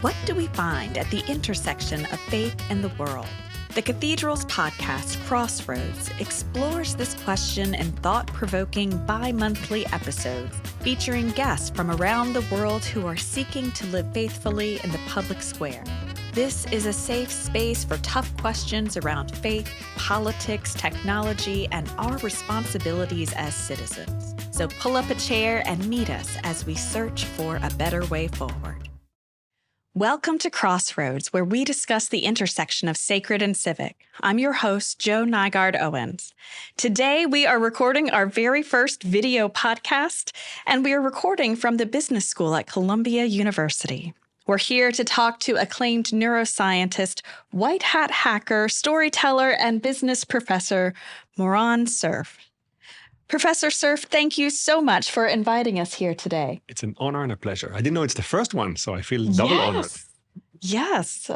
What do we find at the intersection of faith and the world? The Cathedral's podcast, Crossroads, explores this question in thought-provoking bi-monthly episodes, featuring guests from around the world who are seeking to live faithfully in the public square. This is a safe space for tough questions around faith, politics, technology, and our responsibilities as citizens. So pull up a chair and meet us as we search for a better way forward. Welcome to Crossroads, where we discuss the intersection of sacred and civic. I'm your host, Jo Nygaard-Owens. Today, we are recording our very first video podcast, and we are recording from the business school at Columbia University. We're here to talk to acclaimed neuroscientist, white hat hacker, storyteller, and business professor, Moran Cerf. Professor Cerf, thank you so much for inviting us here today. It's an honor and a pleasure. I didn't know it's the first one, so I feel double honored. Yes.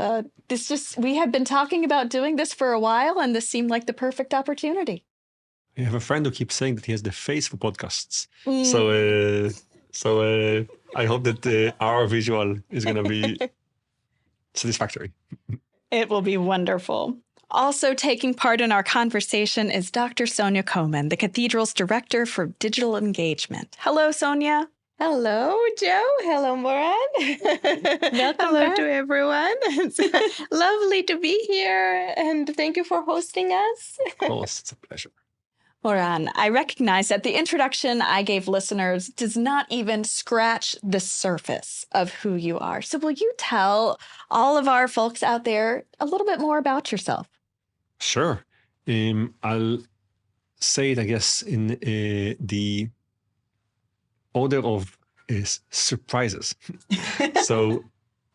We had been talking about doing this for a while, and this seemed like the perfect opportunity. I have a friend who keeps saying that he has the face for podcasts. So I hope that our visual is going to be satisfactory. It will be wonderful. Also taking part in our conversation is Dr. Sonia Komen, the Cathedral's Director for Digital Engagement. Hello, Sonia. Hello, Jo. Hello, Moran. Hello to everyone. It's lovely to be here, and thank you for hosting us. Of course, it's a pleasure. Moran, I recognize that the introduction I gave listeners does not even scratch the surface of who you are. So will you tell all of our folks out there a little bit more about yourself? Sure. I'll say it, I guess, in the order of surprises. So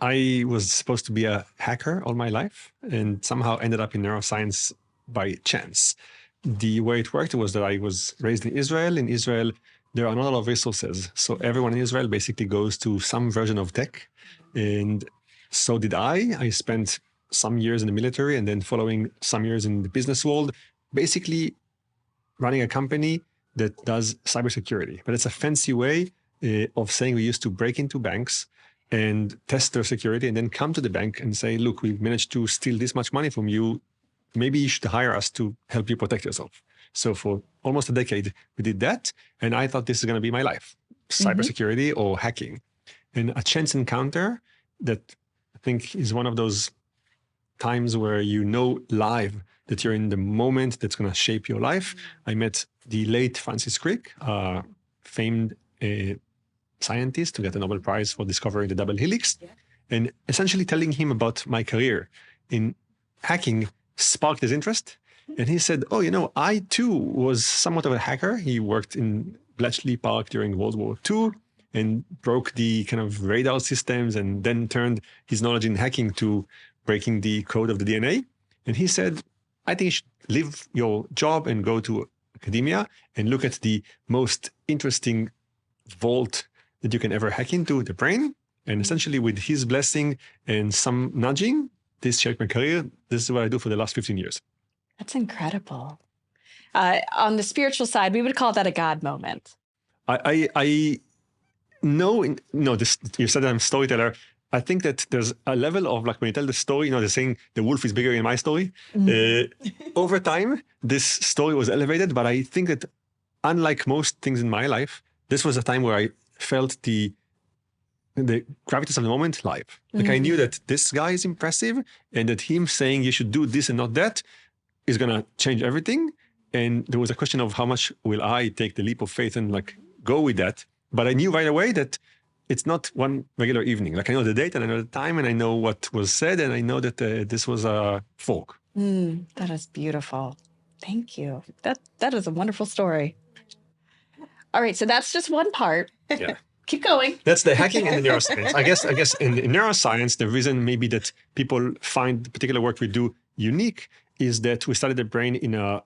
I was supposed to be a hacker all my life and somehow ended up in neuroscience by chance. The way it worked was that I was raised in Israel. In Israel, there are not a lot of resources. So everyone in Israel basically goes to some version of tech. And so did I. I spent some years in the military and then following some years in the business world, basically running a company that does cybersecurity. But it's a fancy way of saying we used to break into banks and test their security and then come to the bank and say, look, we've managed to steal this much money from you. Maybe you should hire us to help you protect yourself. So for almost a decade, we did that. And I thought this is going to be my life, cybersecurity or hacking. And a chance encounter that I think is one of those times where you know live that you're in the moment that's going to shape your life. I met the late Francis Crick, a famed scientist who got a Nobel Prize for discovering the double helix, and essentially telling him about my career in hacking sparked his interest. And he said, oh, I too was somewhat of a hacker. He worked in Bletchley Park during World War II and broke the kind of radar systems and then turned his knowledge in hacking to breaking the code of the DNA. And he said, I think you should leave your job and go to academia and look at the most interesting vault that you can ever hack into, the brain. And essentially with his blessing and some nudging, this shaped my career. This is what I do for the last 15 years. That's incredible. On the spiritual side, we would call that a God moment. I know, you said that I'm a storyteller. I think that there's a level of, like, when you tell the story, they're saying the wolf is bigger in my story. Over time, this story was elevated, but I think that unlike most things in my life, this was a time where I felt the gravitas of the moment live. Like I knew that this guy is impressive and that him saying you should do this and not that is going to change everything. And there was a question of how much will I take the leap of faith and go with that. But I knew right away that it's not one regular evening. Like I know the date and I know the time and I know what was said and I know that this was a fork. That is beautiful. Thank you. That is a wonderful story. All right, so that's just one part. Yeah. Keep going. That's the hacking and the neuroscience. I guess in neuroscience, the reason maybe that people find the particular work we do unique is that we study the brain in a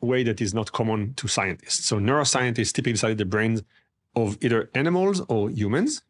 way that is not common to scientists. So neuroscientists typically study the brains of either animals or humans.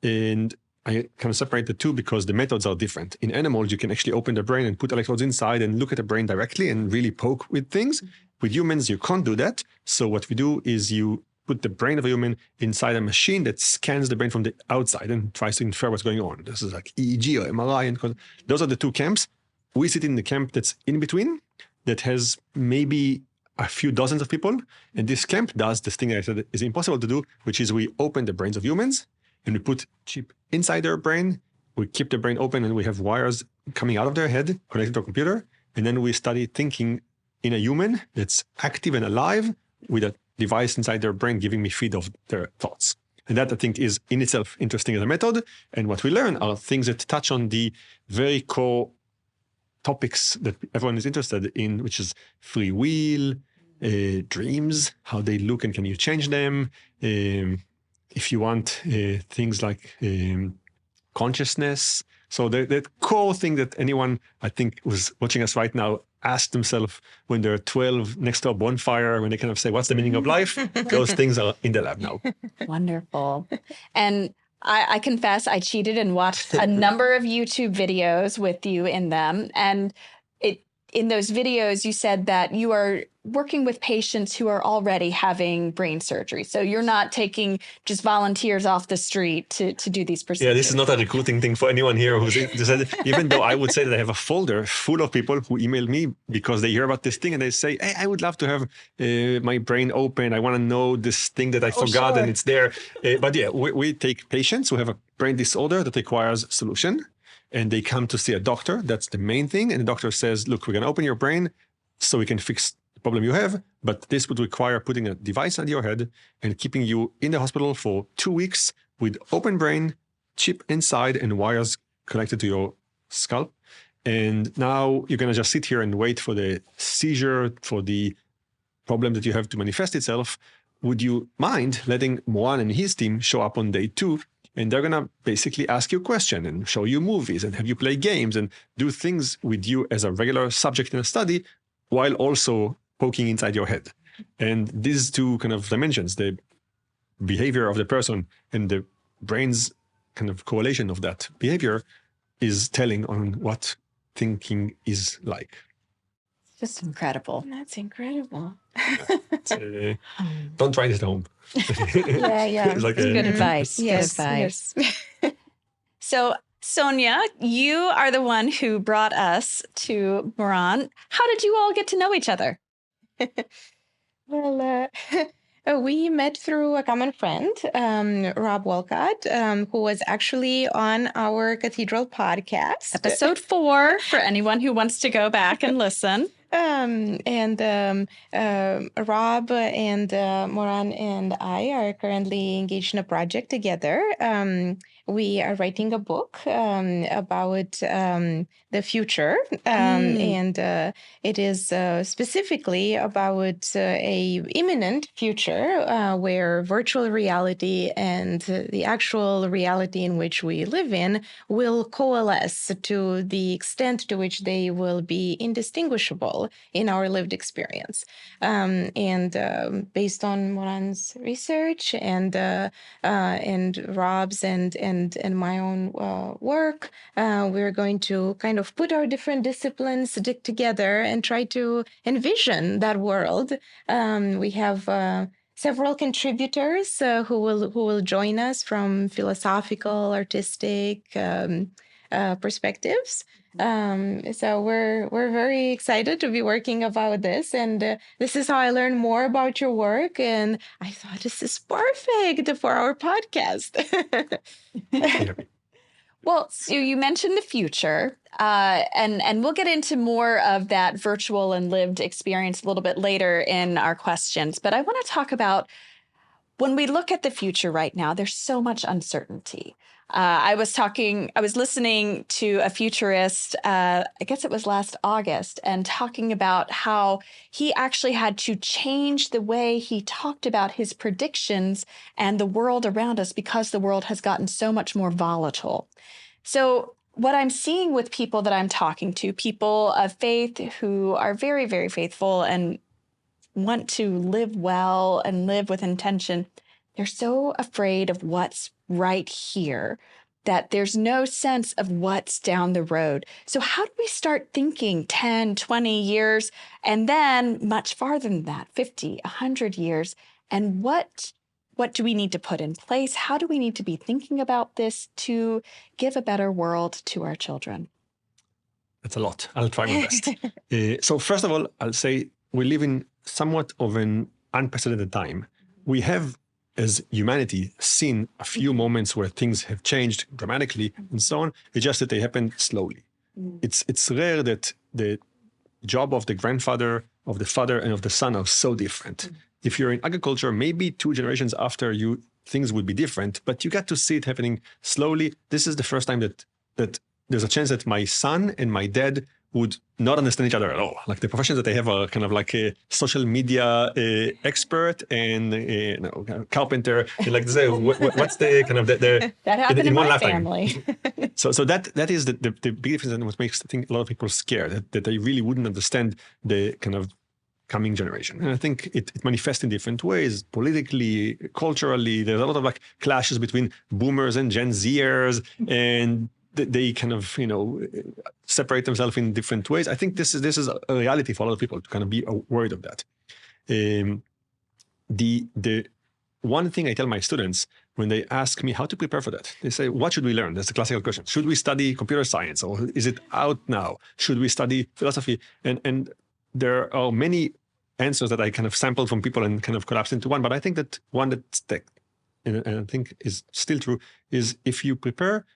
And I kind of separate the two because the methods are different. In animals, you can actually open the brain and put electrodes inside and look at the brain directly and really poke with things. With humans, you can't do that. So what we do is you put the brain of a human inside a machine that scans the brain from the outside and tries to infer what's going on. This is like EEG or MRI. And those are the two camps. We sit in the camp that's in between, that has maybe a few dozens of people. And this camp does this thing that I said is impossible to do, which is we open the brains of humans and we put chip inside their brain. We keep the brain open and we have wires coming out of their head connected to a computer. And then we study thinking in a human that's active and alive with a device inside their brain giving me feed of their thoughts. And that, I think, is in itself interesting as a method. And what we learn are things that touch on the very core topics that everyone is interested in, which is free will, dreams, how they look and can you change them. If you want things like consciousness. So the core thing that anyone, I think, who's watching us right now ask themselves when they're 12 next to a bonfire, when they kind of say, what's the meaning of life? Those things are in the lab now. Wonderful. And I confess I cheated and watched a number of YouTube videos with you in them. And in those videos, you said that you are working with patients who are already having brain surgery. So you're not taking just volunteers off the street to do these procedures. Yeah, this is not a recruiting thing for anyone here who's interested. Even though I would say that I have a folder full of people who email me because they hear about this thing and they say, hey, I would love to have my brain open. I want to know this thing that I forgot and it's there. But yeah, we take patients who have a brain disorder that requires solution. And they come to see a doctor. That's the main thing. And the doctor says, look, we're going to open your brain so we can fix the problem you have. But this would require putting a device under your head and keeping you in the hospital for 2 weeks with open brain, chip inside, and wires connected to your scalp. And now you're going to just sit here and wait for the seizure, for the problem that you have to manifest itself. Would you mind letting Moran and his team show up on day 2? And they're going to basically ask you a question and show you movies and have you play games and do things with you as a regular subject in a study while also poking inside your head. And these two kind of dimensions, the behavior of the person and the brain's kind of correlation of that behavior, is telling on what thinking is like. Just incredible. That's incredible. Don't try this at home. Yeah. It's good advice. Yes, good advice. yes. So, Sonia, you are the one who brought us to Moran. How did you all get to know each other? Well, we met through a common friend, Rob Walcott, who was actually on our Cathedral podcast. Episode 4, for anyone who wants to go back and listen. Rob and Moran and I are currently engaged in a project together. We are writing a book about the future, and it is specifically about a imminent future where virtual reality and the actual reality in which we live in will coalesce to the extent to which they will be indistinguishable in our lived experience. Based on Moran's research and Rob's and my own work, we're going to kind of put our different disciplines together and try to envision that world. We have several contributors who will join us from philosophical, artistic perspectives. So we're very excited to be working about this, and this is how I learned more about your work, and I thought this is perfect for our podcast. Well, so you mentioned the future, and we'll get into more of that virtual and lived experience a little bit later in our questions. But I want to talk about when we look at the future right now, there's so much uncertainty. I was listening to a futurist, I guess it was last August, and talking about how he actually had to change the way he talked about his predictions and the world around us because the world has gotten so much more volatile. So what I'm seeing with people that I'm talking to, people of faith who are very, very faithful and want to live well and live with intention, they're so afraid of what's right here that there's no sense of what's down the road. So how do we start thinking 10, 20 years, and then much farther than that, 50, 100 years? And what What do we need to put in place? How do we need to be thinking about this to give a better world to our children? That's a lot. I'll try my best. So first of all, I'll say we live in somewhat of an unprecedented time. We have, as humanity, seen a few moments where things have changed dramatically and so on. It's just that they happen slowly. It's rare that the job of the grandfather, of the father, and of the son are so different. If you're in agriculture, maybe 2 generations after you, things would be different, but you get to see it happening slowly. This is the first time that there's a chance that my son and my dad would not understand each other at all. Like the professions that they have are kind of like a social media expert and carpenter. And like they say, what's the kind of the that happened in one my lifetime. family. So that is the big difference, and what makes I think a lot of people scared that they really wouldn't understand the kind of coming generation. And I think it manifests in different ways, politically, culturally. There's a lot of like clashes between boomers and Gen Zers, and they kind of, separate themselves in different ways. I think this is a reality for a lot of people to kind of be worried of that. The one thing I tell my students when they ask me how to prepare for that, they say, what should we learn? That's the classical question. Should we study computer science, or is it out now? Should we study philosophy? And there are many answers that I kind of sampled from people and kind of collapsed into one. But I think that one that's and I think is still true is if you prepare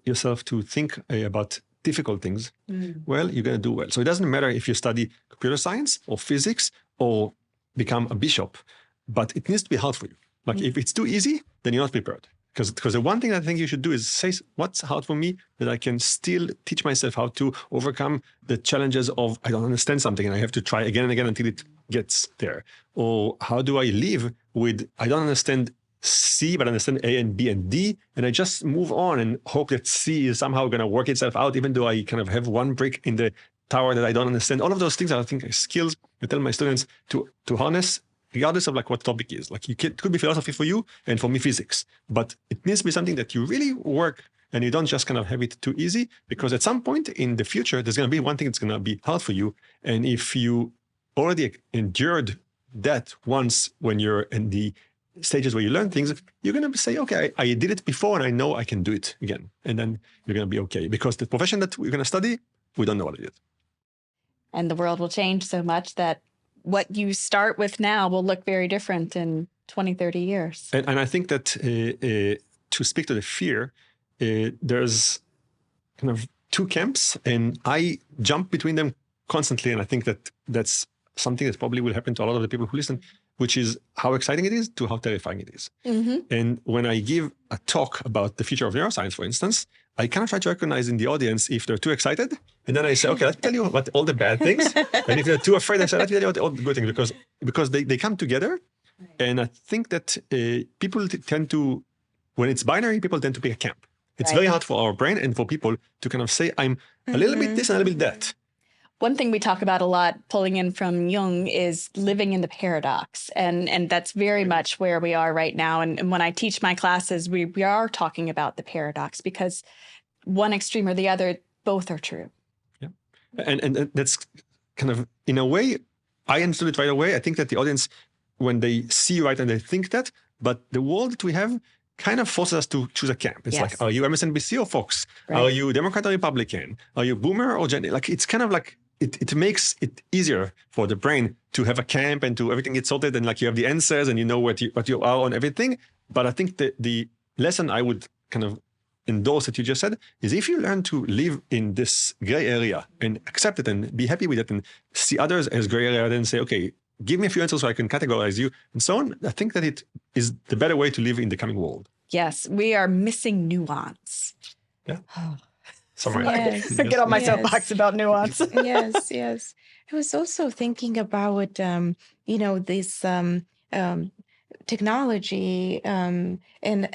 yourself to think about difficult things, well, you're going to do well. So it doesn't matter if you study computer science or physics or become a bishop, but it needs to be hard for you. Like if it's too easy, then you're not prepared. Because the one thing I think you should do is say, what's hard for me that I can still teach myself how to overcome the challenges of I don't understand something and I have to try again and again until it gets there. Or how do I live with I don't understand C, but understand A and B and D, and I just move on and hope that C is somehow going to work itself out, even though I kind of have one brick in the tower that I don't understand. All of those things are, I think, skills I tell my students to harness, regardless of like what topic is. Like it could be philosophy for you, and for me physics, but it needs to be something that you really work, and you don't just kind of have it too easy, because at some point in the future, there's going to be one thing that's going to be hard for you, and if you already endured that once when you're in the stages where you learn things, you're going to say, okay, I did it before and I know I can do it again. And then you're going to be okay. Because the profession that we're going to study, we don't know what it is. And the world will change so much that what you start with now will look very different in 20, 30 years. And I think that to speak to the fear, there's kind of 2 camps, and I jump between them constantly. And I think that that's something that probably will happen to a lot of the people who listen, which is how exciting it is to how terrifying it is. And when I give a talk about the future of neuroscience, for instance, I kind of try to recognize in the audience if they're too excited. And then I say, okay, let's tell you about all the bad things. And if they're too afraid, I say, let's tell you about all the good things, because they come together. And I think that people tend to, when it's binary, people tend to pick a camp. It's very hard for our brain and for people to kind of say, I'm a little bit this and a little bit that. One thing we talk about a lot, pulling in from Jung, is living in the paradox. And that's very much where we are right now. And when I teach my classes, we are talking about the paradox, because one extreme or the other, both are true. Yeah. And that's kind of, in a way, I understood it right away. I think that the audience, when they see right and they think that, but the world that we have kind of forces us to choose a camp. It's like, are you MSNBC or Fox? Right. Are you Democrat or Republican? Are you Boomer or Gen? Like, it's kind of like, it makes it easier for the brain to have a camp and to everything gets sorted, and like you have the answers and you know what you are on everything. But I think the lesson I would kind of endorse that you just said is if you learn to live in this gray area and accept it and be happy with it and see others as gray area, then say, okay, give me a few answers so I can categorize you and so on. I think that it is the better way to live in the coming world. Yes, we are missing nuance. Yeah. Yes. Get on my soapbox about nuance. Yes. I was also thinking about, this technology and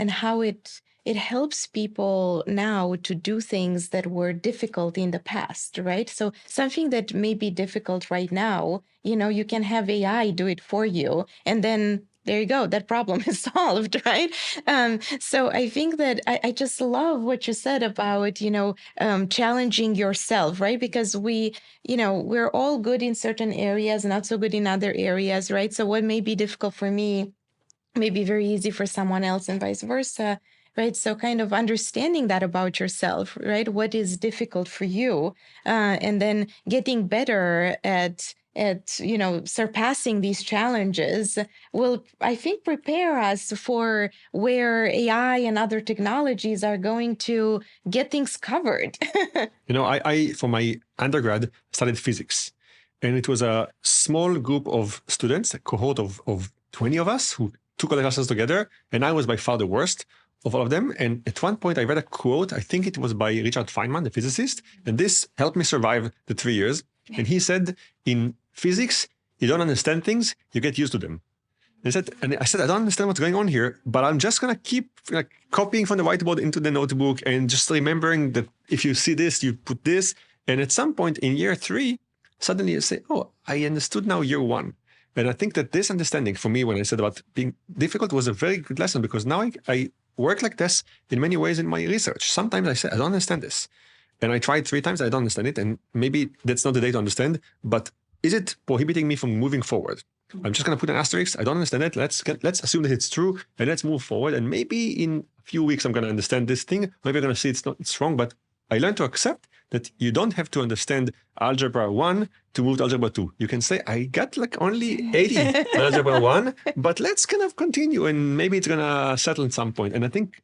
how it helps people now to do things that were difficult in the past, right? So something that may be difficult right now, you can have AI do it for you, and then there you go, that problem is solved, right? So I think that I just love what you said about, challenging yourself, right? Because we're all good in certain areas, not so good in other areas, right? So what may be difficult for me may be very easy for someone else and vice versa, right? So kind of understanding that about yourself, right? What is difficult for you, and then getting better at surpassing these challenges will, I think, prepare us for where AI and other technologies are going to get things covered. I for my undergrad studied physics, and it was a small group of students, a cohort of 20 of us who took all the classes together, and I was by far the worst of all of them. And at one point I read a quote, I think it was by Richard Feynman, the physicist, and this helped me survive the 3 years. And he said, in physics, you don't understand things, you get used to them. And I said, I don't understand what's going on here, but I'm just going to keep copying from the whiteboard into the notebook and just remembering that if you see this, you put this. And at some point in year 3, suddenly you say, oh, I understood now year 1. And I think that this understanding for me, when I said about being difficult, was a very good lesson, because now I work like this in many ways in my research. Sometimes I say, I don't understand this. And I tried 3 times, I don't understand it. And maybe that's not the day to understand, but is it prohibiting me from moving forward? I'm just going to put an asterisk. I don't understand it. Let's assume that it's true and let's move forward. And maybe in a few weeks, I'm going to understand this thing. Maybe I'm going to see it's wrong, but I learned to accept that you don't have to understand algebra 1 to move to algebra 2. You can say, I got only 80 in algebra 1, but let's kind of continue and maybe it's going to settle at some point. And I think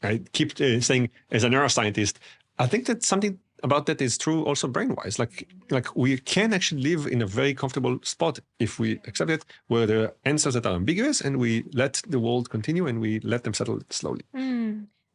I keep saying as a neuroscientist, I think that something about that is true also brain-wise. Like we can actually live in a very comfortable spot if we accept it, where there are answers that are ambiguous and we let the world continue and we let them settle slowly.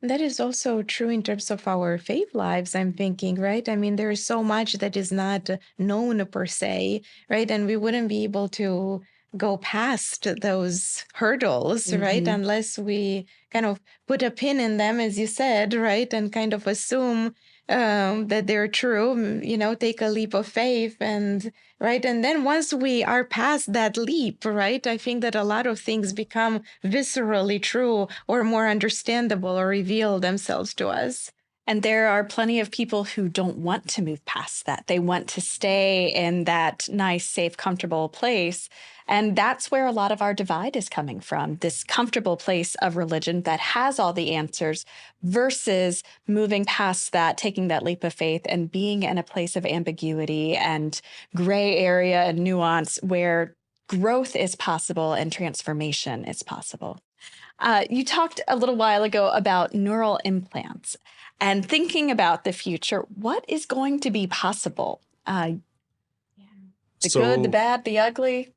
That is also true in terms of our faith lives, I'm thinking, right? I mean, there is so much that is not known per se, right? And we wouldn't be able to go past those hurdles, right? Unless we kind of put a pin in them, as you said, right? And kind of assume that they're true, take a leap of faith and right. And then once we are past that leap, right, I think that a lot of things become viscerally true or more understandable or reveal themselves to us. And there are plenty of people who don't want to move past that. They want to stay in that nice, safe, comfortable place. And that's where a lot of our divide is coming from, this comfortable place of religion that has all the answers versus moving past that, taking that leap of faith and being in a place of ambiguity and gray area and nuance where growth is possible and transformation is possible. You talked a little while ago about neural implants. And thinking about the future, what is going to be possible? The good, the bad, the ugly?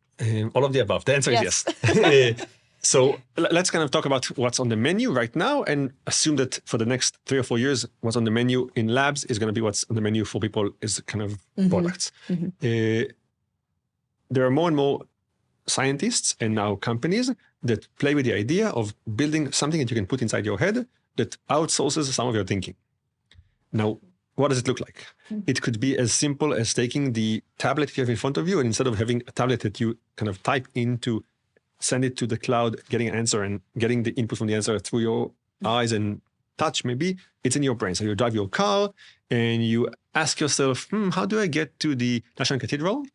All of the above. The answer is yes. So let's kind of talk about what's on the menu right now and assume that for the next 3 or 4 years, what's on the menu in labs is going to be what's on the menu for people is kind of products. There are more and more scientists and now companies that play with the idea of building something that you can put inside your head that outsources some of your thinking. Now, what does it look like? It could be as simple as taking the tablet you have in front of you, and instead of having a tablet that you kind of type into, send it to the cloud, getting an answer and getting the input from the answer through your eyes and touch, maybe it's in your brain. So you drive your car and you ask yourself, how do I get to the National Cathedral?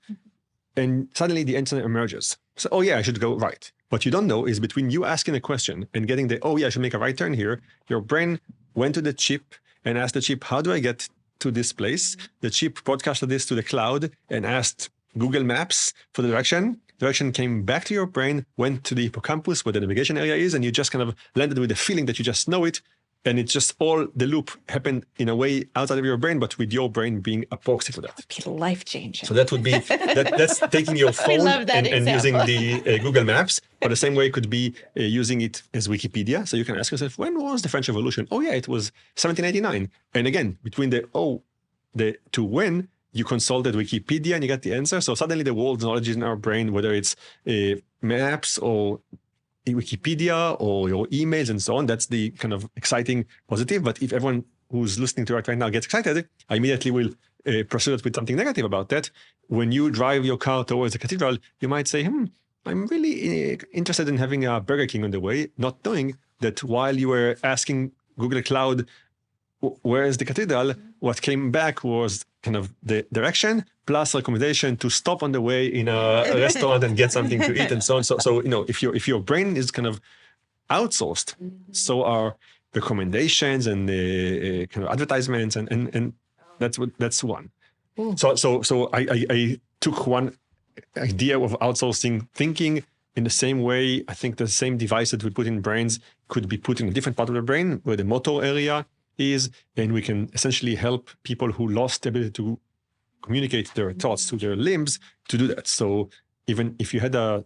And suddenly the answer emerges. So, oh yeah, I should go right. What you don't know is between you asking a question and getting the, oh yeah, I should make a right turn here, your brain went to the chip and asked the chip, how do I get to this place? The chip broadcasted this to the cloud and asked Google Maps for the direction. Direction came back to your brain, went to the hippocampus where the navigation area is, and you just kind of landed with the feeling that you just know it. And it's just all the loop happened in a way outside of your brain, but with your brain being a proxy for that. That would be life-changing. So that would be, that's taking your phone and using the Google Maps. But the same way it could be using it as Wikipedia. So you can ask yourself, when was the French Revolution? Oh yeah, it was 1789. And again, between the to when, you consulted Wikipedia and you got the answer. So suddenly the world's knowledge is in our brain, whether it's maps or Wikipedia or your emails and so on. That's the kind of exciting positive. But if everyone who's listening to it right now gets excited, I immediately will pursue it with something negative about that. When you drive your car towards the cathedral, you might say, I'm really interested in having a Burger King on the way, not knowing that while you were asking Google Cloud, where is the cathedral? What came back was kind of the direction, plus recommendation to stop on the way in a restaurant and get something to eat and so on. So if your brain is kind of outsourced, so are recommendations and kind of advertisements and that's one. Ooh. So I took one idea of outsourcing thinking. In the same way, I think the same device that we put in brains could be put in a different part of the brain where the motor area is, and we can essentially help people who lost the ability to communicate their thoughts to their limbs to do that. So even if you had a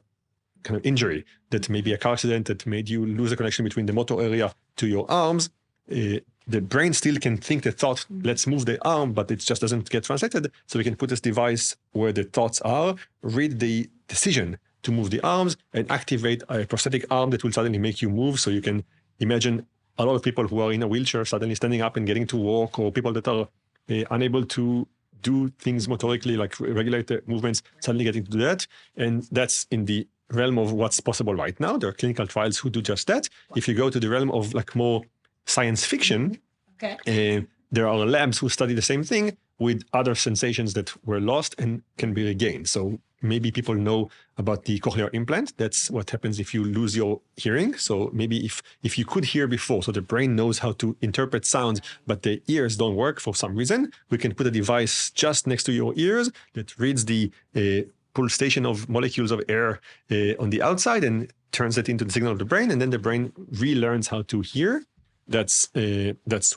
kind of injury, that maybe a car accident that made you lose the connection between the motor area to your arms, the brain still can think the thought, let's move the arm, but it just doesn't get translated. So we can put this device where the thoughts are, read the decision to move the arms, and activate a prosthetic arm that will suddenly make you move. So you can imagine a lot of people who are in a wheelchair suddenly standing up and getting to walk, or people that are unable to do things motorically, like regulate the movements, suddenly getting to do that. And that's in the realm of what's possible right now. There are clinical trials who do just that. If you go to the realm of like more science fiction, there are labs who study the same thing with other sensations that were lost and can be regained. So maybe people know about the cochlear implant. That's what happens if you lose your hearing. So maybe if you could hear before, so the brain knows how to interpret sounds, but the ears don't work for some reason, we can put a device just next to your ears that reads the pulsation of molecules of air on the outside and turns it into the signal of the brain, and then the brain relearns how to hear. That's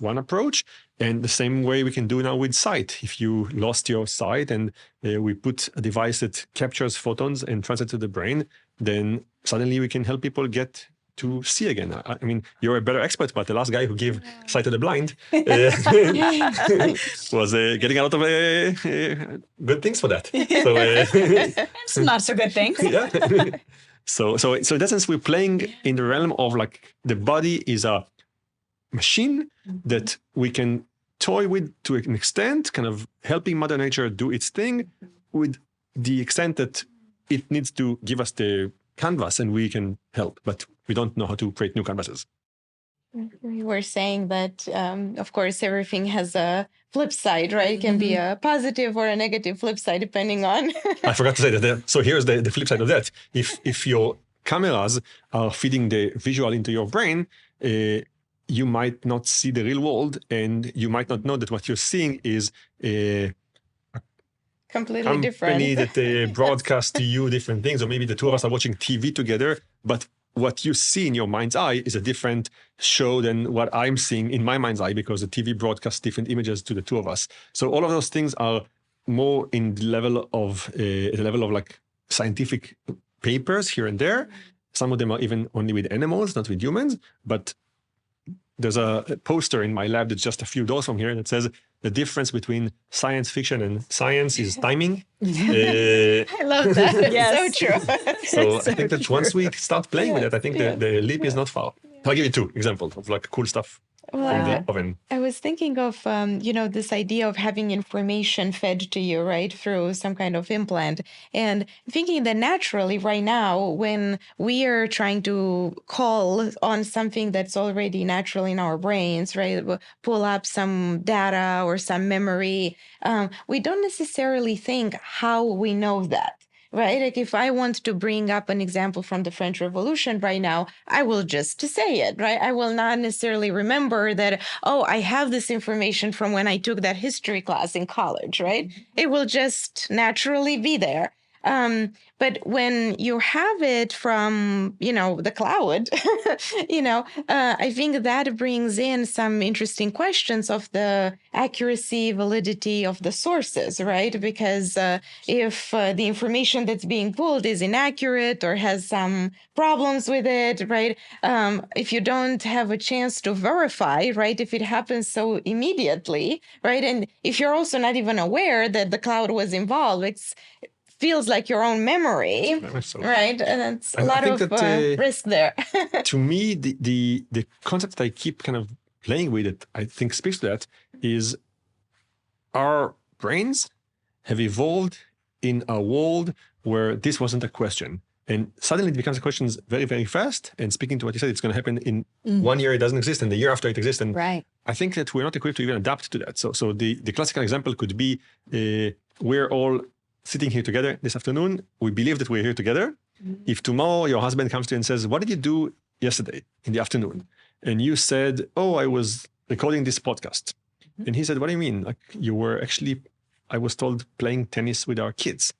one approach. And the same way we can do now with sight. If you lost your sight and we put a device that captures photons and translates to the brain, then suddenly we can help people get to see again. I mean, you're a better expert, but the last guy who gave sight to the blind was getting a lot of good things for that. So, Some not so good things. yeah. So in that sense, we're playing in the realm of like the body is a machine that we can toy with to an extent, kind of helping Mother Nature do its thing, with the extent that it needs to give us the canvas and we can help, but we don't know how to create new canvases. We were saying that, of course, everything has a flip side, right? It can be a positive or a negative flip side, depending on. I forgot to say that. So here's the flip side of that. If your cameras are feeding the visual into your brain, you might not see the real world, and you might not know that what you're seeing is a completely different company that broadcasts to you different things, or maybe the two of us are watching TV together, but what you see in your mind's eye is a different show than what I'm seeing in my mind's eye, because the TV broadcasts different images to the two of us. So all of those things are more in the level of like scientific papers here and there. Some of them are even only with animals, not with humans, but there's a poster in my lab that's just a few doors from here that says the difference between science fiction and science is timing. I love that. Yes. So true. So I think that once we start playing with it, I think the leap is not far. I'll give you two examples of like cool stuff from the oven. I was thinking of, this idea of having information fed to you, right, through some kind of implant. And thinking that naturally right now, when we are trying to call on something that's already natural in our brains, right, pull up some data or some memory, we don't necessarily think how we know that. Right? Like if I want to bring up an example from the French Revolution right now, I will just say it, right? I will not necessarily remember that, oh, I have this information from when I took that history class in college, right? It will just naturally be there. But when you have it from, the cloud, I think that brings in some interesting questions of the accuracy, validity of the sources, right? Because if the information that's being pulled is inaccurate or has some problems with it, right? If you don't have a chance to verify, right? If it happens so immediately, right? And if you're also not even aware that the cloud was involved, it feels like your own memory, right? And it's a lot of risk there. To me, the concept that I keep kind of playing with it, I think speaks to that, is our brains have evolved in a world where this wasn't a question. And suddenly it becomes a question very, very fast. And speaking to what you said, it's going to happen in 1 year, it doesn't exist, and the year after it exists. And I think that we're not equipped to even adapt to that. So the classical example could be we're all sitting here together this afternoon. We believe that we're here together. If tomorrow your husband comes to you and says, what did you do yesterday in the afternoon? And you said, oh, I was recording this podcast. And he said, what do you mean? Like, you were actually, I was told, playing tennis with our kids.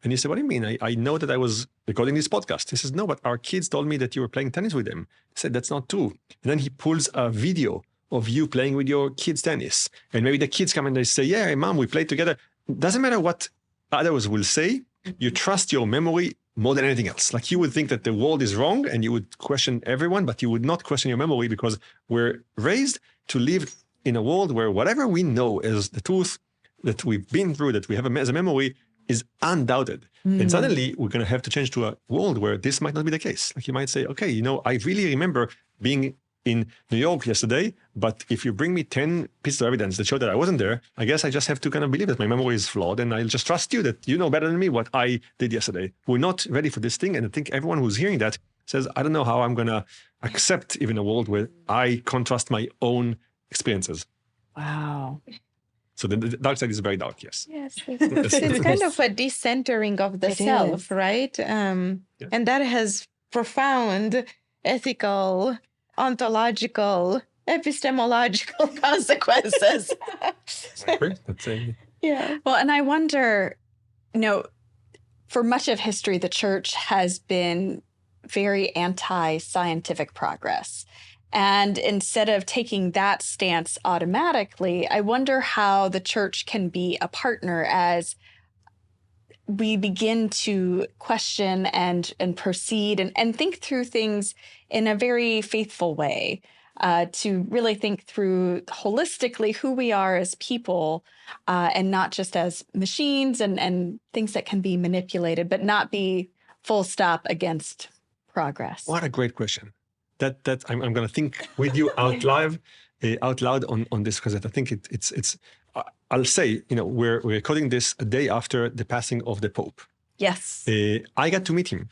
And he said, what do you mean? I know that I was recording this podcast. He says, no, but our kids told me that you were playing tennis with them. He said, that's not true. And then he pulls a video of you playing with your kids tennis. And maybe the kids come and they say, yeah, mom, we played together. Doesn't matter what others will say. You trust your memory more than anything else. Like, you would think that the world is wrong and you would question everyone, but you would not question your memory, because we're raised to live in a world where whatever we know as the truth that we've been through, that we have as a memory, is undoubted. And suddenly we're going to have to change to a world where this might not be the case. Like, you might say, okay, you know, I really remember being in New York yesterday, but if you bring me 10 pieces of evidence that show that I wasn't there, I guess I just have to kind of believe that my memory is flawed, and I'll just trust you that you know better than me what I did yesterday. We're not ready for this thing. And I think everyone who's hearing that says, I don't know how I'm going to accept even a world where I contrast my own experiences. Wow. So the dark side is very dark, yes. Yes, it's kind of a decentering of the self, right? And that has profound ethical, ontological, epistemological consequences. Yeah. Well, and I wonder, you know, for much of history, the church has been very anti-scientific progress. And instead of taking that stance automatically, I wonder how the church can be a partner as we begin to question and proceed and think through things in a very faithful way, to really think through holistically who we are as people, and not just as machines and things that can be manipulated, but not be full stop against progress. What a great question. That I'm going to think with you out loud on this, because I think it's I'll say, you know, we're recording this a day after the passing of the Pope. Yes. I got to meet him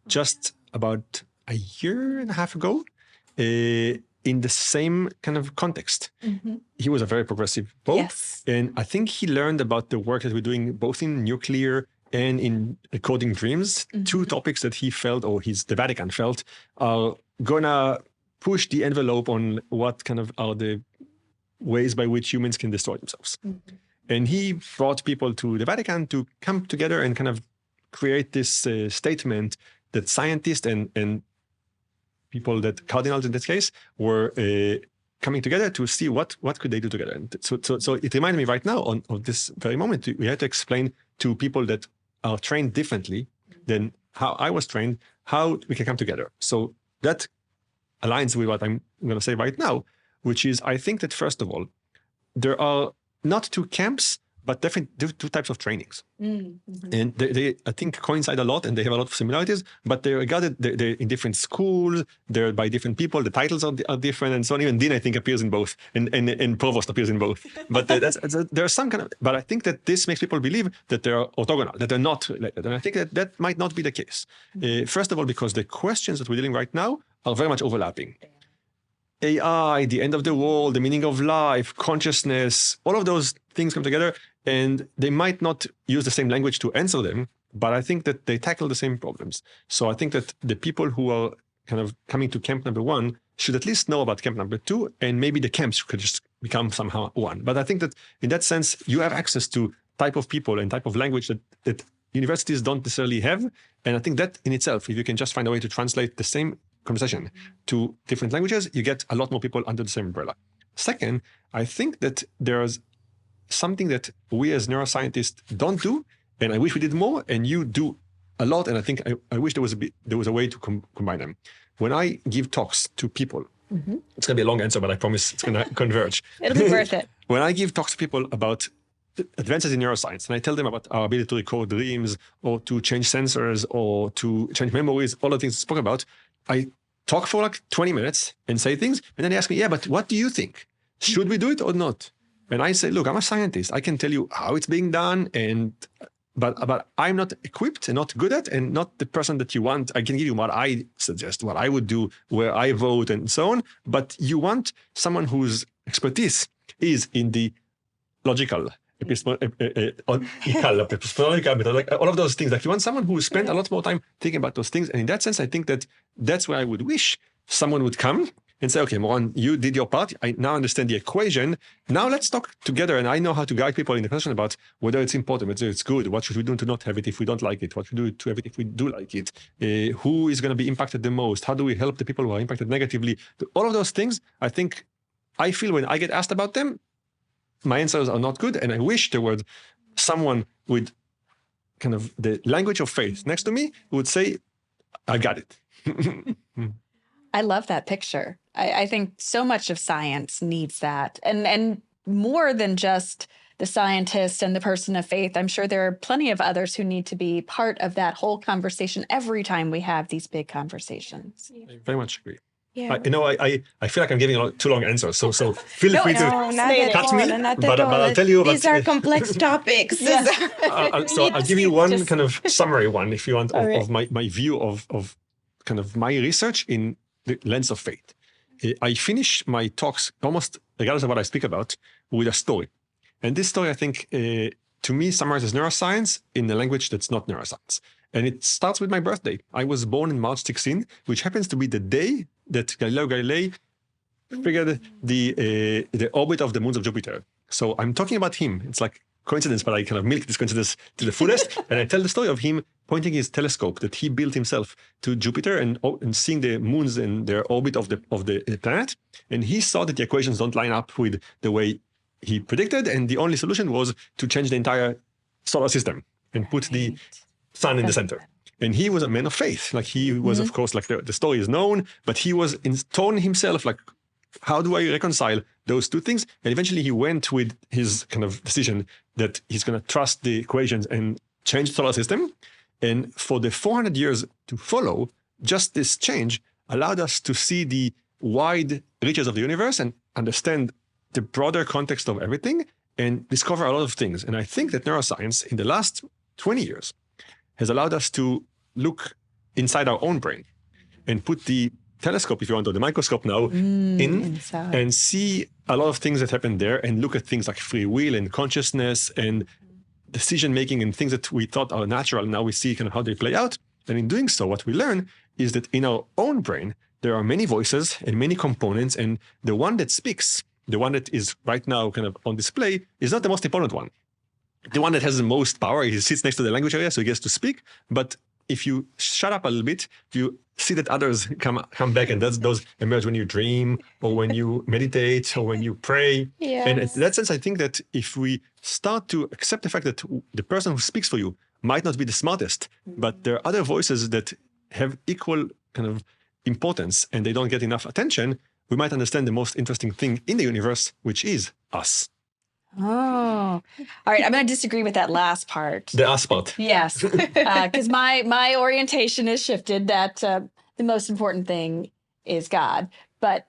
just about a year and a half ago, in the same kind of context. He was a very progressive Pope. Yes. And I think he learned about the work that we're doing both in nuclear and in recording dreams, two topics that he felt, or the Vatican felt, are gonna push the envelope on what kind of are the ways by which humans can destroy themselves. And he brought people to the Vatican to come together and kind of create this statement that scientists and people, that cardinals in this case, were coming together to see what could they do together. And so it reminded me right now of this very moment. We had to explain to people that are trained differently than how I was trained, how we can come together. So that aligns with what I'm going to say right now, which is, I think that first of all, there are not two camps, but definitely two types of trainings. And they, I think, coincide a lot, and they have a lot of similarities, but they're regarded, they're in different schools, they're by different people, the titles are different, and so on. Even Dean, I think, appears in both, and Provost appears in both. But there's some kind of, but I think that this makes people believe that they are orthogonal, that they're not related. And I think that might not be the case. First of all, because the questions that we're dealing right now are very much overlapping. AI, the end of the world, the meaning of life, consciousness, all of those things come together, and they might not use the same language to answer them, but I think that they tackle the same problems. So I think that the people who are kind of coming to camp number one should at least know about camp number two, and maybe the camps could just become somehow one. But I think that in that sense, you have access to type of people and type of language that universities don't necessarily have. And I think that in itself, if you can just find a way to translate the same conversation to different languages, you get a lot more people under the same umbrella. Second, I think that there's something that we as neuroscientists don't do, and I wish we did more, and you do a lot, and I think I wish there was a way to combine them. When I give talks to people, it's going to be a long answer, but I promise it's going to converge. It'll be worth it. When I give talks to people about advances in neuroscience, and I tell them about our ability to record dreams, or to change sensors, or to change memories, all the things I spoke about, I talk for like 20 minutes and say things, and then they ask me, yeah, but what do you think? Should we do it or not? And I say, look, I'm a scientist. I can tell you how it's being done, but I'm not equipped and not good at, and not the person that you want. I can give you what I suggest, what I would do, where I vote, and so on. But you want someone whose expertise is in the logical epistemological method, like all of those things. Like you want someone who spent a lot more time thinking about those things. And in that sense, I think that that's where I would wish someone would come and say, okay, Moran, you did your part. I now understand the equation. Now let's talk together. And I know how to guide people in the question about whether it's important, whether it's good. What should we do to not have it if we don't like it? What should we do to have it if we do like it? Who is going to be impacted the most? How do we help the people who are impacted negatively? All of those things, I feel when I get asked about them, my answers are not good. And I wish there was someone with kind of the language of faith next to me who would say, I got it. I love that picture. I think so much of science needs that. And more than just the scientist and the person of faith, I'm sure there are plenty of others who need to be part of that whole conversation every time we have these big conversations. I very much agree. Yeah. I feel like I'm giving too long answers. So feel free to cut me. Not But at all. I'll tell you. These are complex topics. I'll give you one kind of summary one, if you want, of right. my view of kind of my research in the lens of faith. I finish my talks almost regardless of what I speak about with a story. And this story, I think, to me, summarizes neuroscience in a language that's not neuroscience. And it starts with my birthday. I was born in March 16, which happens to be the day that Galileo Galilei figured the orbit of the moons of Jupiter. So I'm talking about him. It's like coincidence, but I kind of milk this coincidence to the fullest. And I tell the story of him pointing his telescope that he built himself to Jupiter and seeing the moons and their orbit of the planet. And he saw that the equations don't line up with the way he predicted. And the only solution was to change the entire solar system and put the sun in the center. And he was a man of faith. Like he was, of course, like the story is known, but he was torn himself, like, how do I reconcile those two things? And eventually he went with his kind of decision that he's going to trust the equations and change the solar system. And for the 400 years to follow, just this change allowed us to see the wide reaches of the universe and understand the broader context of everything and discover a lot of things. And I think that neuroscience in the last 20 years has allowed us to look inside our own brain and put the telescope, if you want, or the microscope now inside and see a lot of things that happen there and look at things like free will and consciousness and decision-making and things that we thought are natural. Now we see kind of how they play out. And in doing so, what we learn is that in our own brain, there are many voices and many components. And the one that speaks, the one that is right now kind of on display, is not the most important one. The one that has the most power, he sits next to the language area, so he gets to speak. But if you shut up a little bit, you see that others come back, and those emerge when you dream or when you meditate or when you pray. Yes. And in that sense, I think that if we start to accept the fact that the person who speaks for you might not be the smartest, but there are other voices that have equal kind of importance and they don't get enough attention, we might understand the most interesting thing in the universe, which is us. Oh, all right. I'm going to disagree with that last part. The us part. Yes, because my orientation has shifted that the most important thing is God, but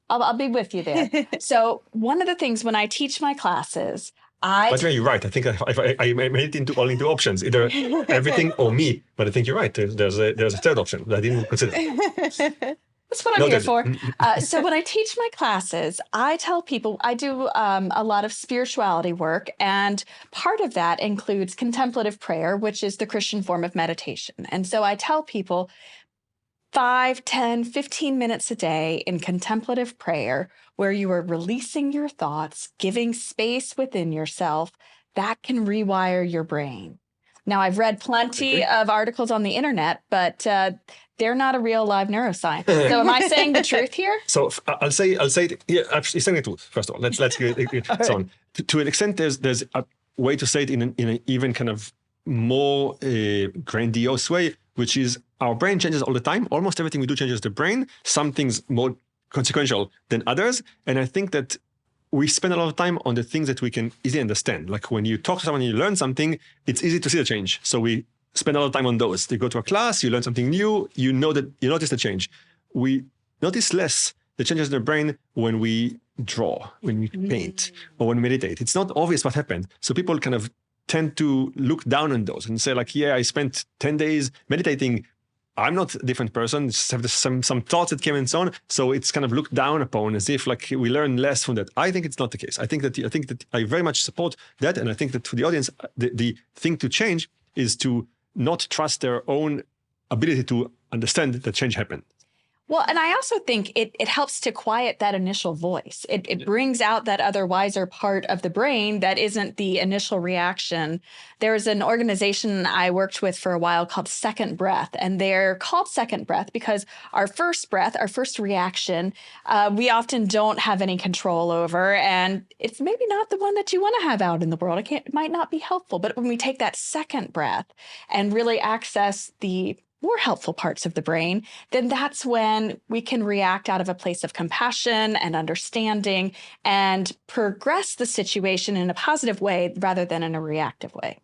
I'll be with you there. So one of the things when I teach my classes, But you're right. I think I made it into options, either everything or me. But I think you're right. There's a third option that I didn't consider. That's what I'm here for. So when I teach my classes, I tell people I do a lot of spirituality work. And part of that includes contemplative prayer, which is the Christian form of meditation. And so I tell people 5, 10, 15 minutes a day in contemplative prayer, where you are releasing your thoughts, giving space within yourself, that can rewire your brain. Now, I've read plenty of articles on the internet, but they're not a real live neuroscience. So am I saying the truth here? So I'll say it. Yeah, you're saying the truth. First of all, let's get so on. To an extent, there's a way to say it in an even kind of more grandiose way, which is our brain changes all the time. Almost everything we do changes the brain. Some things more consequential than others. And I think that we spend a lot of time on the things that we can easily understand. Like when you talk to someone and you learn something, it's easy to see the change. So we spend a lot of time on those. You go to a class, you learn something new, you notice the change. We notice less the changes in the brain when we draw, when we paint, or when we meditate. It's not obvious what happened. So people kind of tend to look down on those and say like, yeah, I spent 10 days meditating. I'm not a different person. Just have some thoughts that came and so on. So it's kind of looked down upon as if like we learn less from that. I think it's not the case. I think that I very much support that, and I think that for the audience, the thing to change is to not trust their own ability to understand that change happened. Well, and I also think it helps to quiet that initial voice. It brings out that other wiser part of the brain that isn't the initial reaction. There's an organization I worked with for a while called Second Breath, and they're called Second Breath because our first breath, our first reaction, we often don't have any control over, and it's maybe not the one that you want to have out in the world. It might not be helpful, but when we take that second breath and really access the more helpful parts of the brain, then that's when we can react out of a place of compassion and understanding and progress the situation in a positive way rather than in a reactive way.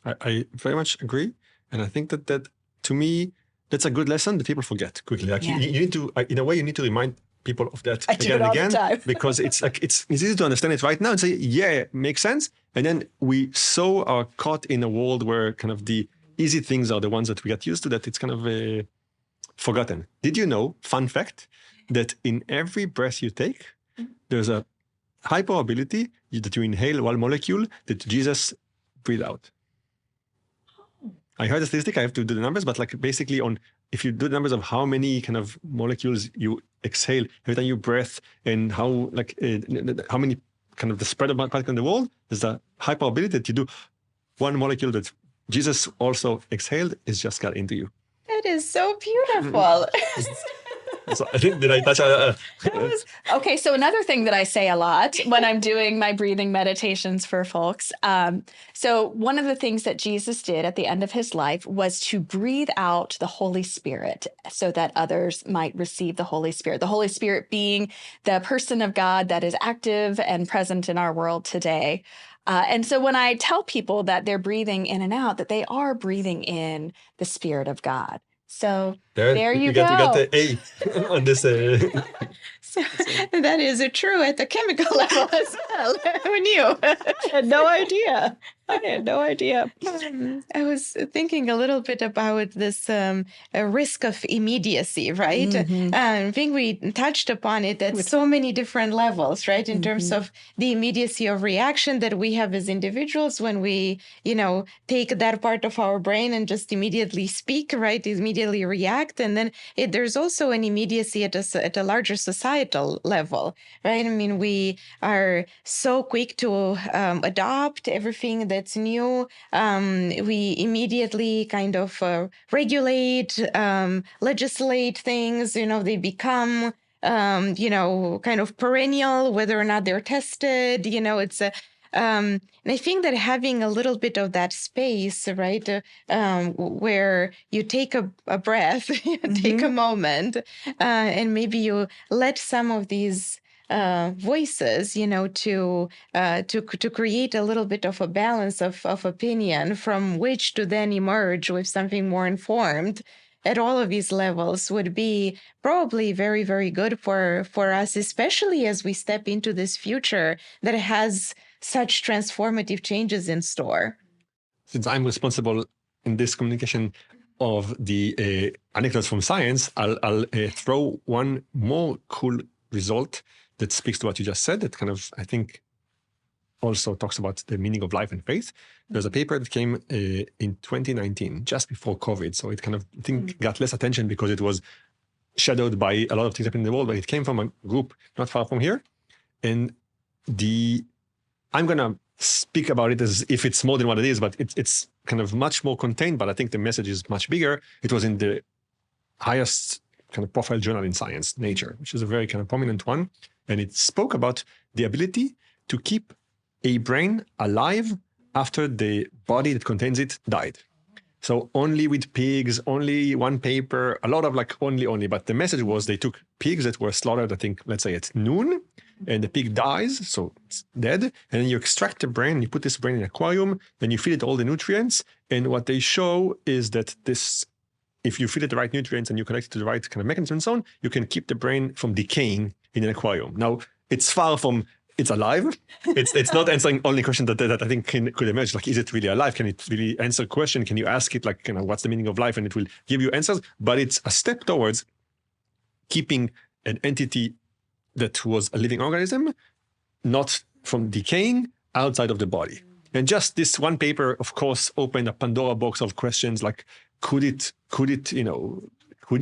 I very much agree. And I think that to me, that's a good lesson that people forget quickly. Like you need to, in a way, you need to remind people of that again and again, because it's like it's easy to understand it right now and say, yeah, it makes sense. And then we so are caught in a world where kind of the easy things are the ones that we get used to, that it's kind of forgotten. Did you know, fun fact, that in every breath you take, there's a high probability that you inhale one molecule that Jesus breathed out. I heard a statistic, I have to do the numbers, but like basically if you do the numbers of how many kind of molecules you exhale every time you breath and how many kind of the spread of particles in the world, there's a high probability that you do one molecule that Jesus also exhaled is just got into you. It is so beautiful. So I think, did I touch Okay, so another thing that I say a lot when I'm doing my breathing meditations for folks. So one of the things that Jesus did at the end of his life was to breathe out the Holy Spirit so that others might receive the Holy Spirit. The Holy Spirit being the person of God that is active and present in our world today. And so when I tell people that they're breathing in and out, that they are breathing in the Spirit of God. So there you go. You got the A on this. So that is true at the chemical level as well. Who knew? I had no idea. I was thinking a little bit about this risk of immediacy, right? I think we touched upon it at so many different levels, right? In terms of the immediacy of reaction that we have as individuals when we, take that part of our brain and just immediately speak, right? Immediately react. And then there's also an immediacy at a larger societal level, right? I mean, we are so quick to adopt everything that's new. We immediately kind of regulate, legislate things. They become, kind of perennial, whether or not they're tested. It's a and I think that having a little bit of that space, right, where you take a breath, take a moment, and maybe you let some of these voices, to create a little bit of a balance of opinion from which to then emerge with something more informed at all of these levels would be probably very, very good for us, especially as we step into this future that has such transformative changes in store. Since I'm responsible in this communication of the anecdotes from science, I'll throw one more cool result that speaks to what you just said, that kind of, I think, also talks about the meaning of life and faith. There's a paper that came in 2019, just before COVID. So it kind of, I think, got less attention because it was shadowed by a lot of things happening in the world, but it came from a group not far from here. And I'm going to speak about it as if it's more than what it is, but it's kind of much more contained, but I think the message is much bigger. It was in the highest kind of profile journal in science, Nature, which is a very kind of prominent one. And it spoke about the ability to keep a brain alive after the body that contains it died. So only with pigs, only one paper, a lot of like only, but the message was they took pigs that were slaughtered, I think, let's say at noon, and the pig dies, so it's dead. And then you extract the brain, you put this brain in an aquarium, then you feed it all the nutrients. And what they show is that if you feed it the right nutrients and you connect it to the right kind of mechanism and so on, you can keep the brain from decaying in an aquarium. Now, it's far from it's alive. It's not answering only questions that I think could emerge. Like, is it really alive? Can it really answer a question? Can you ask it, like, what's the meaning of life? And it will give you answers. But it's a step towards keeping an entity that was a living organism, not from decaying, outside of the body. And just this one paper, of course, opened a Pandora box of questions like, could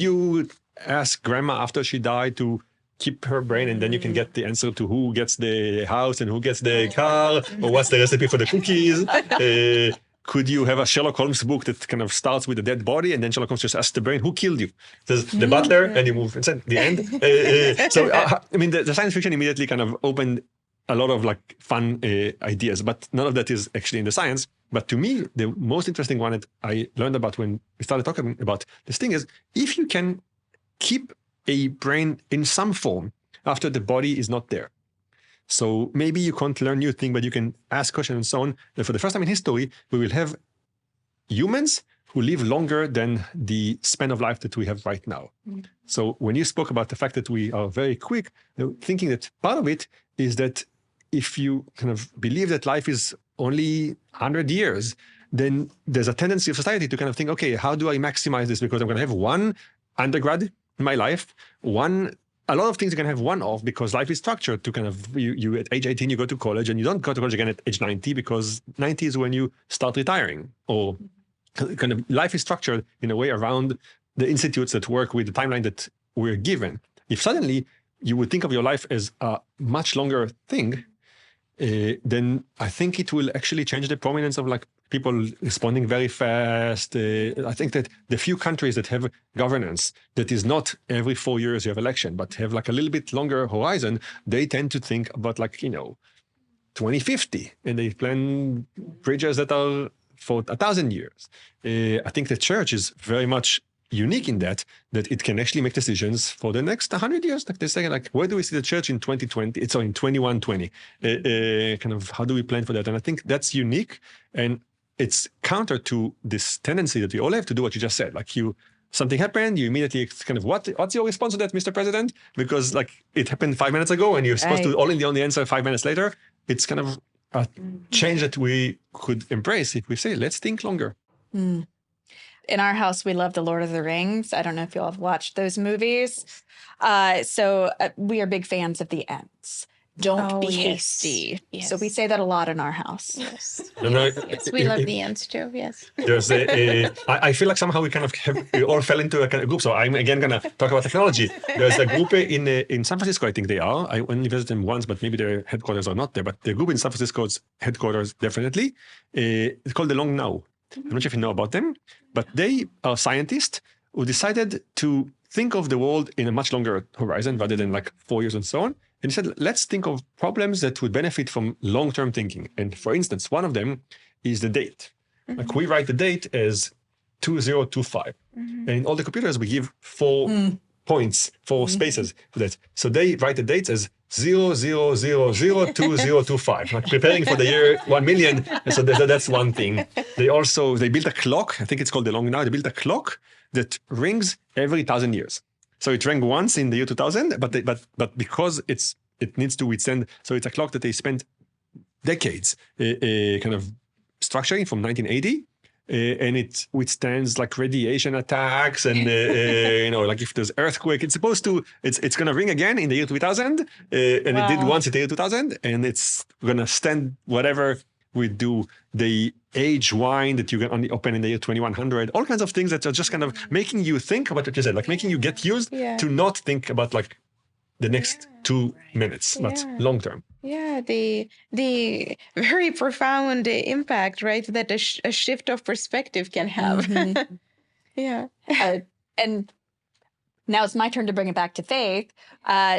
you ask grandma after she died to keep her brain, and then you can get the answer to who gets the house and who gets the car, or what's the recipe for the cookies. Could you have a Sherlock Holmes book that kind of starts with a dead body, and then Sherlock Holmes just asks the brain, who killed you? Says the butler, and you move, and the end. So, I mean, the science fiction immediately kind of opened a lot of like fun ideas, but none of that is actually in the science. But to me, the most interesting one that I learned about when we started talking about this thing is, if you can keep a brain in some form after the body is not there. So maybe you can't learn new thing, but you can ask questions and so on. And for the first time in history, we will have humans who live longer than the span of life that we have right now. So when you spoke about the fact that we are very quick, thinking that part of it is that if you kind of believe that life is only 100 years, then there's a tendency of society to kind of think, okay, how do I maximize this? Because I'm going to have one undergrad in my life, a lot of things you can have one of, because life is structured to kind of, you at age 18, you go to college, and you don't go to college again at age 90, because 90 is when you start retiring, or kind of life is structured in a way around the institutes that work with the timeline that we're given. If suddenly you would think of your life as a much longer thing, then I think it will actually change the prominence of like people responding very fast. I think that the few countries that have governance that is not every 4 years you have election, but have like a little bit longer horizon, they tend to think about like, 2050, and they plan bridges that are for 1,000 years. I think the church is very much unique in that it can actually make decisions for the next 100 years. Like they say, like, where do we see the church in 2020? It's in 2120. Kind of, how do we plan for that? And I think that's unique, and it's counter to this tendency that we all have to do what you just said. Like something happened, you immediately kind of, what's your response to that, Mr. President? Because like it happened 5 minutes ago, and you're supposed to all in the only answer 5 minutes later. It's kind of a change that we could embrace if we say, let's think longer. In our house, we love The Lord of the Rings. I don't know if you all have watched those movies. So we are big fans of the ends. Don't be hasty. Yes. So we say that a lot in our house. Yes. No, Yes, we love the ends too. Yes. There's I feel like somehow we all fell into a kind of group. So I'm again going to talk about technology. There's a group in San Francisco, I think they are. I only visited them once, but maybe their headquarters are not there. But the group in San Francisco's headquarters, definitely. It's called The Long Now. I'm not sure if you know about them, but they are scientists who decided to think of the world in a much longer horizon rather than like 4 years and so on. And he said, let's think of problems that would benefit from long-term thinking. And for instance, one of them is the date. Like we write the date as 2025. And in all the computers, we give 4 points, 4 spaces for that. So they write the dates as 00002025, like preparing for the year 1 million. And so that's one thing. They built a clock. I think it's called The Long Now. They built a clock that rings every 1,000 years. So it rang once in the year 2000, but because it needs to withstand, so it's a clock that they spent decades kind of structuring from 1980. And it withstands like radiation attacks and like if there's earthquake, it's going to ring again in the year 2000, and it did once in the year 2000, and it's going to stand whatever we do. The age wine that you can only open in the year 2100, all kinds of things that are just kind of making you think about what you said, like making you get used to not think about like the next 2 minutes, but long term. Yeah, the very profound impact, right, that a shift of perspective can have. Yeah. And now it's my turn to bring it back to faith.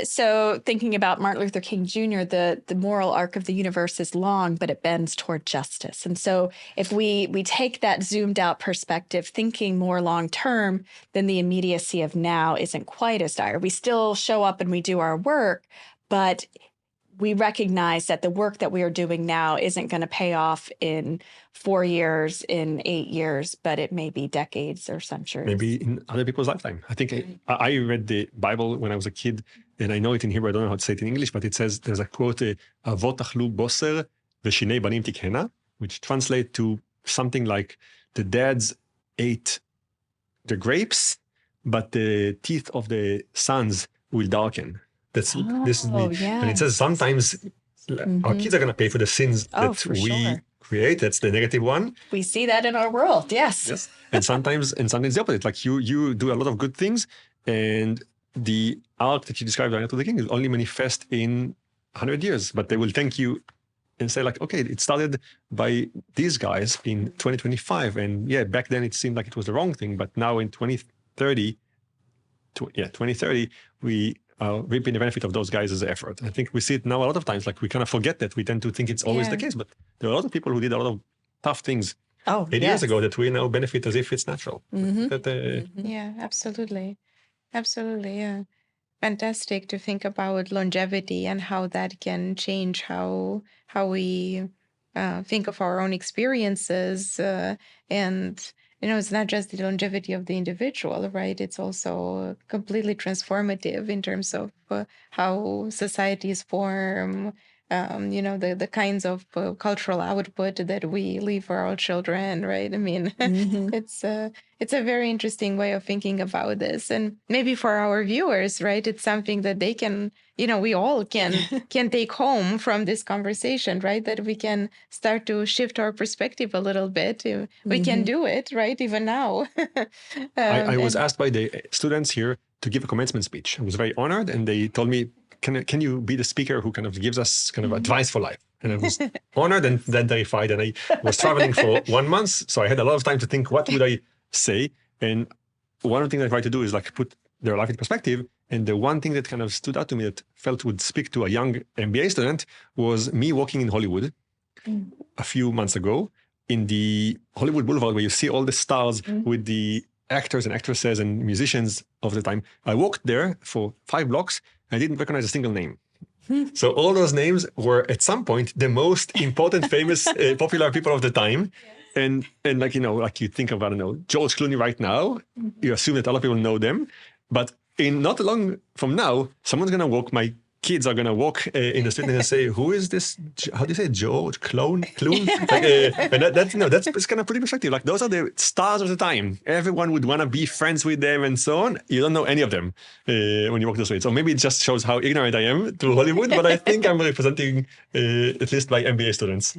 So thinking about Martin Luther King Jr., the moral arc of the universe is long, but it bends toward justice. And so if we take that zoomed out perspective, thinking more long term, then the immediacy of now isn't quite as dire. We still show up and we do our work, but we recognize that the work that we are doing now isn't going to pay off in 4 years, in 8 years, but it may be decades or centuries. Maybe in other people's lifetime. I think I read the Bible when I was a kid, and I know it in Hebrew, I don't know how to say it in English, but it says, there's a quote, Avot achlu boser v'shinei banim tikhena, which translates to something like, the dads ate the grapes, but the teeth of the sons will darken. This is and it says sometimes our kids are going to pay for the sins that we create. That's the negative one. We see that in our world. Yes. And sometimes the opposite. Like you do a lot of good things, and the arc that you described right to the king is only manifest in 100 years, but they will thank you and say like, okay, it started by these guys in 2025. And yeah, back then it seemed like it was the wrong thing, but now in 2030, we are reaping the benefit of those guys' effort. I think we see it now a lot of times, like we kind of forget that. We tend to think it's always the case, but there are a lot of people who did a lot of tough things 8 years ago that we now benefit as if it's natural. Yeah, absolutely. Absolutely, yeah. Fantastic to think about longevity and how that can change how we think of our own experiences. And, it's not just the longevity of the individual, right? It's also completely transformative in terms of how societies form, the kinds of cultural output that we leave for our children, right? I mean, it's a very interesting way of thinking about this. And maybe for our viewers, right, it's something that they can, we all can take home from this conversation, right? That we can start to shift our perspective a little bit. We can do it, right? Even now. I was asked by the students here to give a commencement speech. I was very honored, and they told me, can you be the speaker who kind of gives us kind of advice for life? And I was honored and then terrified. And I was traveling for 1 month, so I had a lot of time to think, what would I say? And one of the things I try to do is like put their life in perspective. And the one thing that kind of stood out to me that felt would speak to a young MBA student was me walking in Hollywood a few months ago in the Hollywood Boulevard, where you see all the stars with the actors and actresses and musicians of the time. I walked there for 5 blocks. I didn't recognize a single name. So all those names were at some point the most important, famous, popular people of the time. And like, like you think of, I don't know, George Clooney right now, you assume that a lot of people know them. But in not long from now, someone's going to walk, my kids are going to walk in the street and say, who is this? How do you say George? Cloon? And that's kind of pretty perspective. Like those are the stars of the time. Everyone would want to be friends with them and so on. You don't know any of them when you walk the street. So maybe it just shows how ignorant I am to Hollywood, but I think I'm representing at least my MBA students.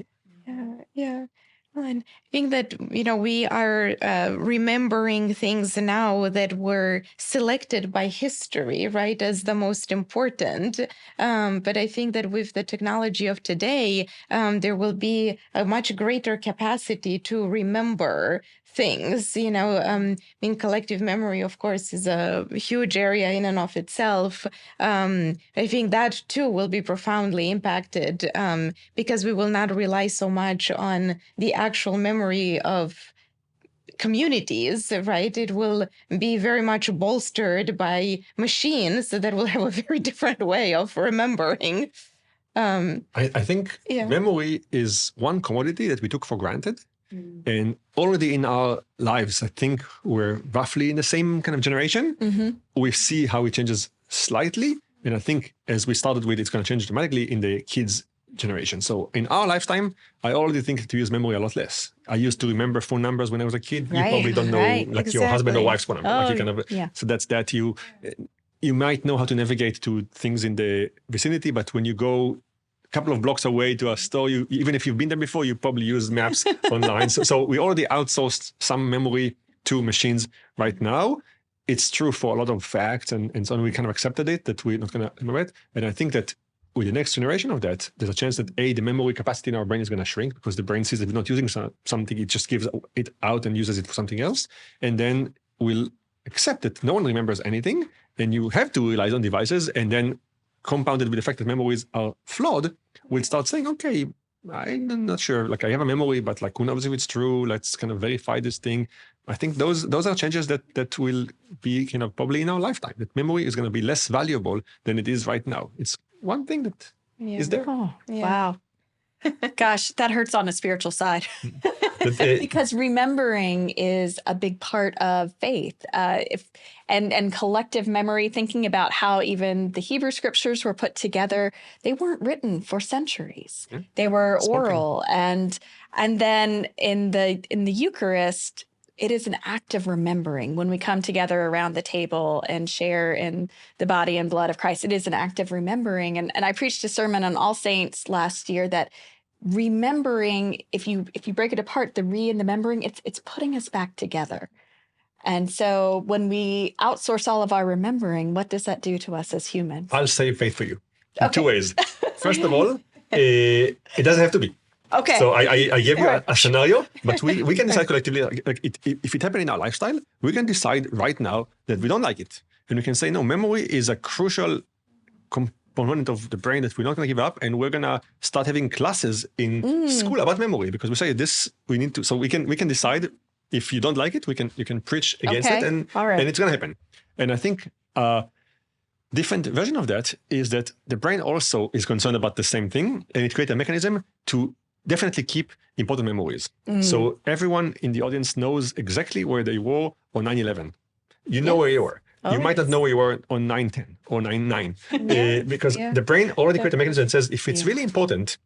Yeah. And I think that, we are remembering things now that were selected by history, right, as the most important. But I think that with the technology of today, there will be a much greater capacity to remember things. Collective memory, of course, is a huge area in and of itself. I think that too will be profoundly impacted because we will not rely so much on the actual memory of communities, right? It will be very much bolstered by machines that will have a very different way of remembering. I think memory is one commodity that we took for granted. And already in our lives, I think we're roughly in the same kind of generation. We see how it changes slightly. And I think as we started with, it's going to change dramatically in the kids' generation. So in our lifetime, I already think to use memory a lot less. I used to remember phone numbers when I was a kid. You probably don't know your husband or wife's phone number. So that's that. You might know how to navigate to things in the vicinity, but when you go a couple of blocks away to a store, even if you've been there before, you probably use maps online. So we already outsourced some memory to machines right now. It's true for a lot of facts and so on. We kind of accepted it, that we're not going to remember it. And I think that with the next generation of that, there's a chance that the memory capacity in our brain is going to shrink because the brain sees that we're not using something, it just gives it out and uses it for something else. And then we'll accept that no one remembers anything, and you have to rely on devices, and then compounded with the fact that memories are flawed, we'll start saying, okay, I'm not sure, like I have a memory, but like who knows if it's true, let's kind of verify this thing. I think those are changes that will be kind of probably in our lifetime, that memory is going to be less valuable than it is right now. It's one thing that is there. Oh, wow. Gosh, that hurts on a spiritual side. Because remembering is a big part of faith. And collective memory, thinking about how even the Hebrew scriptures were put together, they weren't written for centuries. Yeah. They were Spoken. oral. And then in the Eucharist, it is an act of remembering. When we come together around the table and share in the body and blood of Christ, it is an act of remembering. And I preached a sermon on All Saints last year that remembering, if you break it apart, the and the membering, it's putting us back together. And so when we outsource all of our remembering, what does that do to us as humans? I'll save faith for you in two ways. First of all, it doesn't have to be. Okay. So I gave you a scenario, but we can decide collectively, if it happened in our lifestyle, we can decide right now that we don't like it. And we can say, no, memory is a crucial component of the brain that we're not going to give up, and we're going to start having classes in school about memory, because we say this, we need to, so we can decide. If you don't like it, you can preach against it, and it's going to happen. And I think different version of that is that the brain also is concerned about the same thing, and it creates a mechanism to definitely keep important memories. So everyone in the audience knows exactly where they were on 9/11. You know where you were. You might not know where you were on 9/10 or 9/9, because the brain already created a mechanism that says if it's really important,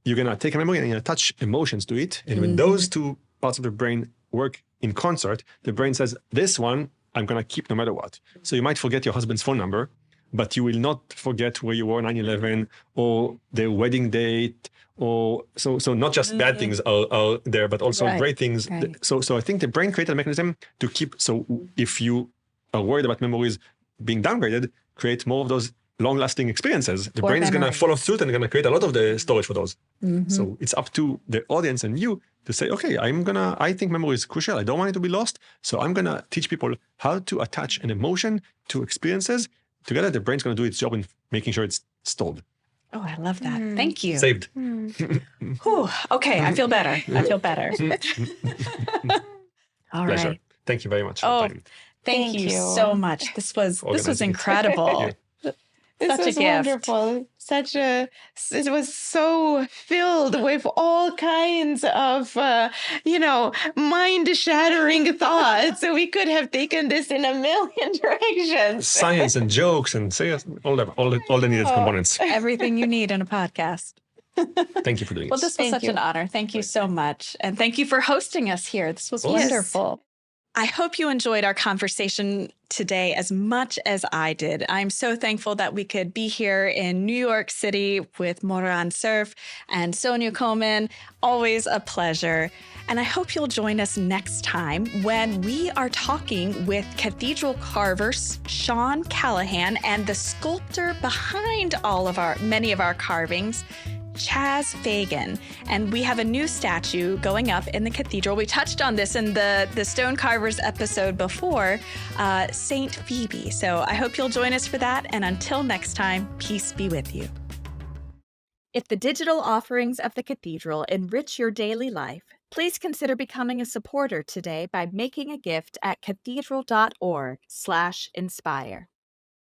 you're going to take a memory and you're going to attach emotions to it. And when those two parts of the brain work in concert, the brain says, this one I'm going to keep no matter what. So you might forget your husband's phone number, but you will not forget where you were 9/11 or their wedding date. Or so not just bad things are there, but also great things. Right. So I think the brain created a mechanism to keep. So if you are worried about memories being downgraded, create more of those long-lasting experiences. The brain is going to follow suit and going to create a lot of the storage for those. So it's up to the audience and you to say, okay, I think memory is crucial. I don't want it to be lost. So I'm going to teach people how to attach an emotion to experiences. Together, the brain's going to do its job in making sure it's stored. Oh, I love that. Thank you. Saved. Whew, okay, I feel better. All Pleasure. right. Thank you very much for the time. Thank you so much. This was incredible. This Such was a gift. wonderful. It was so filled with all kinds of, mind-shattering thoughts. So we could have taken this in a million directions. Science and jokes and all the needed components. Everything you need in a podcast. Thank you for doing this. Well, this was such an honor. Thank you so much. And thank you for hosting us here. This was wonderful. I hope you enjoyed our conversation today as much as I did. I'm so thankful that we could be here in New York City with Moran Cerf and Sonia Coleman. Always a pleasure. And I hope you'll join us next time when we are talking with cathedral carver Sean Callahan and the sculptor behind many of our carvings, Chaz Fagan. And we have a new statue going up in the cathedral. We touched on this in the Stone Carvers episode before, Saint Phoebe. So I hope you'll join us for that. And until next time, peace be with you. If the digital offerings of the cathedral enrich your daily life, please consider becoming a supporter today by making a gift at cathedral.org/inspire.